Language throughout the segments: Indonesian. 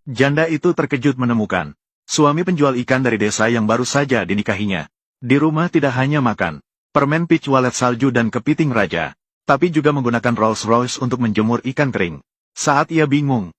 Janda itu terkejut menemukan suami penjual ikan dari desa yang baru saja dinikahinya. Di rumah tidak hanya makan permen peach wallet salju dan kepiting raja, tapi juga menggunakan Rolls-Royce untuk menjemur ikan kering. Saat ia bingung,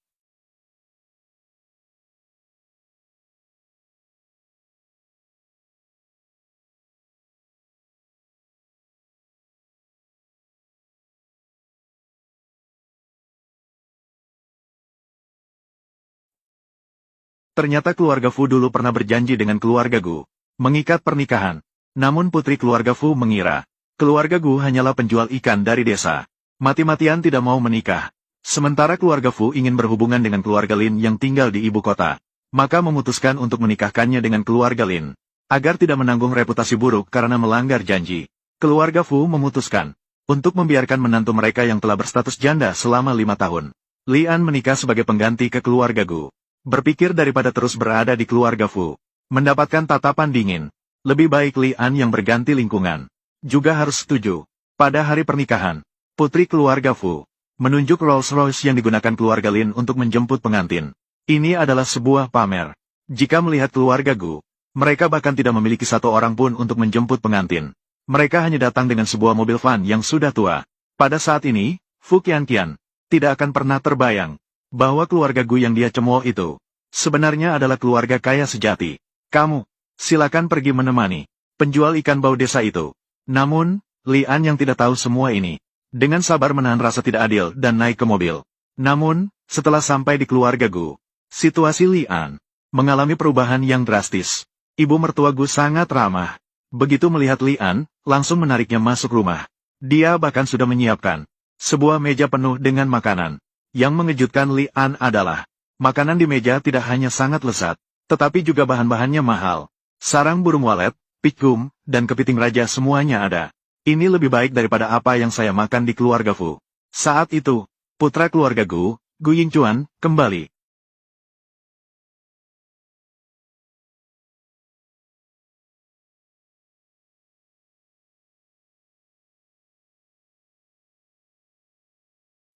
ternyata keluarga Fu dulu pernah berjanji dengan keluarga Gu mengikat pernikahan. Namun putri keluarga Fu mengira keluarga Gu hanyalah penjual ikan dari desa. Mati-matian tidak mau menikah. Sementara keluarga Fu ingin berhubungan dengan keluarga Lin yang tinggal di ibu kota, maka memutuskan untuk menikahkannya dengan keluarga Lin. Agar tidak menanggung reputasi buruk karena melanggar janji, keluarga Fu memutuskan untuk membiarkan menantu mereka yang telah berstatus janda selama 5 tahun. Lian menikah sebagai pengganti ke keluarga Gu. Berpikir daripada terus berada di keluarga Fu, mendapatkan tatapan dingin, lebih baik Lian yang berganti lingkungan. Juga harus setuju. Pada hari pernikahan, putri keluarga Fu menunjuk Rolls-Royce yang digunakan keluarga Lin untuk menjemput pengantin. Ini adalah sebuah pamer. Jika melihat keluarga Gu, mereka bahkan tidak memiliki satu orang pun untuk menjemput pengantin. Mereka hanya datang dengan sebuah mobil van yang sudah tua. Pada saat ini, Fu Qianqian tidak akan pernah terbayang bahwa keluarga Gu yang dia cemooh itu sebenarnya adalah keluarga kaya sejati. Kamu, silakan pergi menemani penjual ikan bau desa itu. Namun, Lian yang tidak tahu semua ini, dengan sabar menahan rasa tidak adil dan naik ke mobil. Namun, setelah sampai di keluarga Gu, situasi Lian mengalami perubahan yang drastis. Ibu mertua Gu sangat ramah. Begitu melihat Lian, langsung menariknya masuk rumah. Dia bahkan sudah menyiapkan sebuah meja penuh dengan makanan. Yang mengejutkan Lian adalah, makanan di meja tidak hanya sangat lezat, tetapi juga bahan-bahannya mahal. Sarang burung walet, pikum, dan kepiting raja semuanya ada. Ini lebih baik daripada apa yang saya makan di keluarga Fu. Saat itu, putra keluarga Gu Yingchuan, kembali.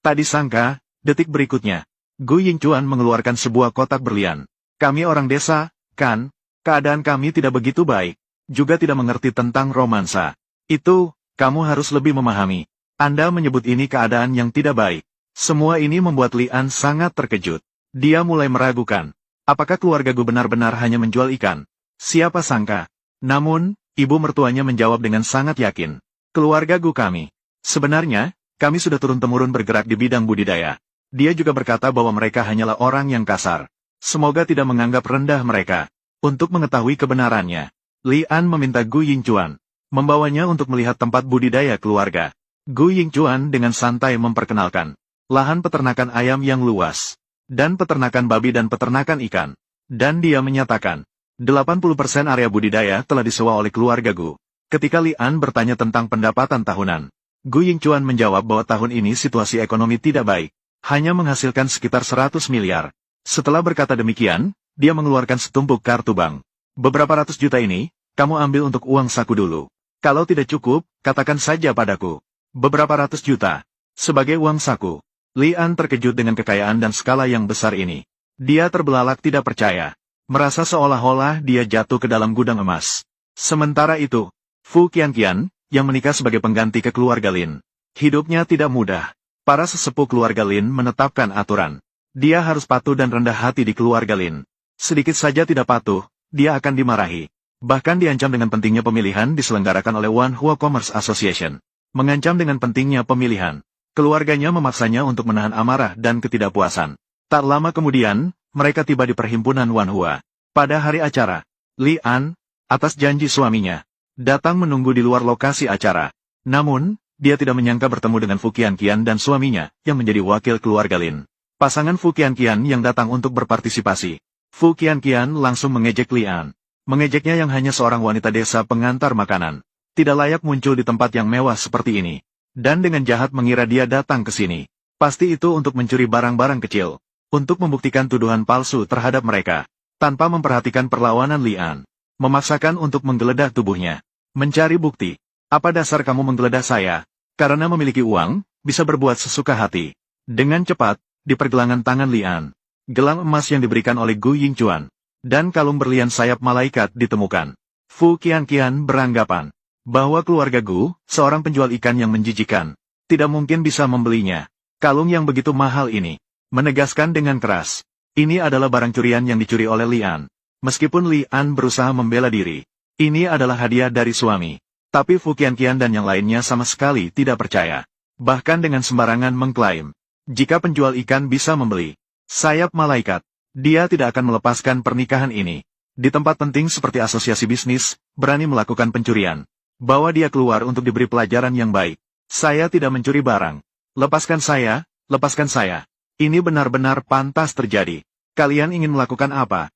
Tak disangka, detik berikutnya, Gu Yingchuan mengeluarkan sebuah kotak berlian. Kami orang desa, kan? Keadaan kami tidak begitu baik. Juga tidak mengerti tentang romansa. Itu, kamu harus lebih memahami. Anda menyebut ini keadaan yang tidak baik. Semua ini membuat Lian sangat terkejut. Dia mulai meragukan. Apakah keluarga Gu benar-benar hanya menjual ikan? Siapa sangka? Namun, ibu mertuanya menjawab dengan sangat yakin. Keluarga Gu kami. Sebenarnya, kami sudah turun-temurun bergerak di bidang budidaya. Dia juga berkata bahwa mereka hanyalah orang yang kasar. Semoga tidak menganggap rendah mereka. Untuk mengetahui kebenarannya, Lian meminta Gu Yingchuan membawanya untuk melihat tempat budidaya keluarga. Gu Yingchuan dengan santai memperkenalkan lahan peternakan ayam yang luas, dan peternakan babi dan peternakan ikan. Dan dia menyatakan, 80% area budidaya telah disewa oleh keluarga Gu. Ketika Lian bertanya tentang pendapatan tahunan, Gu Yingchuan menjawab bahwa tahun ini situasi ekonomi tidak baik, hanya menghasilkan sekitar 100 miliar. Setelah berkata demikian, dia mengeluarkan setumpuk kartu bank. Beberapa ratus juta ini, kamu ambil untuk uang saku dulu. Kalau tidak cukup, katakan saja padaku. Beberapa ratus juta. Sebagai uang saku. Lian terkejut dengan kekayaan dan skala yang besar ini. Dia terbelalak tidak percaya. Merasa seolah-olah dia jatuh ke dalam gudang emas. Sementara itu, Fu Qianqian, yang menikah sebagai pengganti ke keluarga Lin. Hidupnya tidak mudah. Para sesepuh keluarga Lin menetapkan aturan. Dia harus patuh dan rendah hati di keluarga Lin. Sedikit saja tidak patuh, dia akan dimarahi. Bahkan diancam dengan pentingnya pemilihan diselenggarakan oleh Wanhua Commerce Association. Mengancam dengan pentingnya pemilihan. Keluarganya memaksanya untuk menahan amarah dan ketidakpuasan. Tak lama kemudian, mereka tiba di perhimpunan Wanhua. Pada hari acara, Lian, atas janji suaminya, datang menunggu di luar lokasi acara. Namun, dia tidak menyangka bertemu dengan Fu Qianqian dan suaminya, yang menjadi wakil keluarga Lin. Pasangan Fu Qianqian yang datang untuk berpartisipasi. Fu Qianqian langsung mengejek Lian. Mengejeknya yang hanya seorang wanita desa pengantar makanan. Tidak layak muncul di tempat yang mewah seperti ini. Dan dengan jahat mengira dia datang ke sini. Pasti itu untuk mencuri barang-barang kecil. Untuk membuktikan tuduhan palsu terhadap mereka. Tanpa memperhatikan perlawanan Lian. Memaksakan untuk menggeledah tubuhnya. Mencari bukti. Apa dasar kamu menggeledah saya? Karena memiliki uang, bisa berbuat sesuka hati. Dengan cepat, di pergelangan tangan Lian, gelang emas yang diberikan oleh Gu Yingchuan, dan kalung berlian sayap malaikat ditemukan. Fu Qianqian beranggapan bahwa keluarga Gu, seorang penjual ikan yang menjijikan, tidak mungkin bisa membelinya. Kalung yang begitu mahal ini, menegaskan dengan keras, ini adalah barang curian yang dicuri oleh Lian. Meskipun Lian berusaha membela diri, ini adalah hadiah dari suami. Tapi Fu Qianqian dan yang lainnya sama sekali tidak percaya. Bahkan dengan sembarangan mengklaim, jika penjual ikan bisa membeli sayap malaikat, dia tidak akan melepaskan pernikahan ini. Di tempat penting seperti asosiasi bisnis, berani melakukan pencurian. Bawa dia keluar untuk diberi pelajaran yang baik. Saya tidak mencuri barang. Lepaskan saya, lepaskan saya. Ini benar-benar pantas terjadi. Kalian ingin melakukan apa?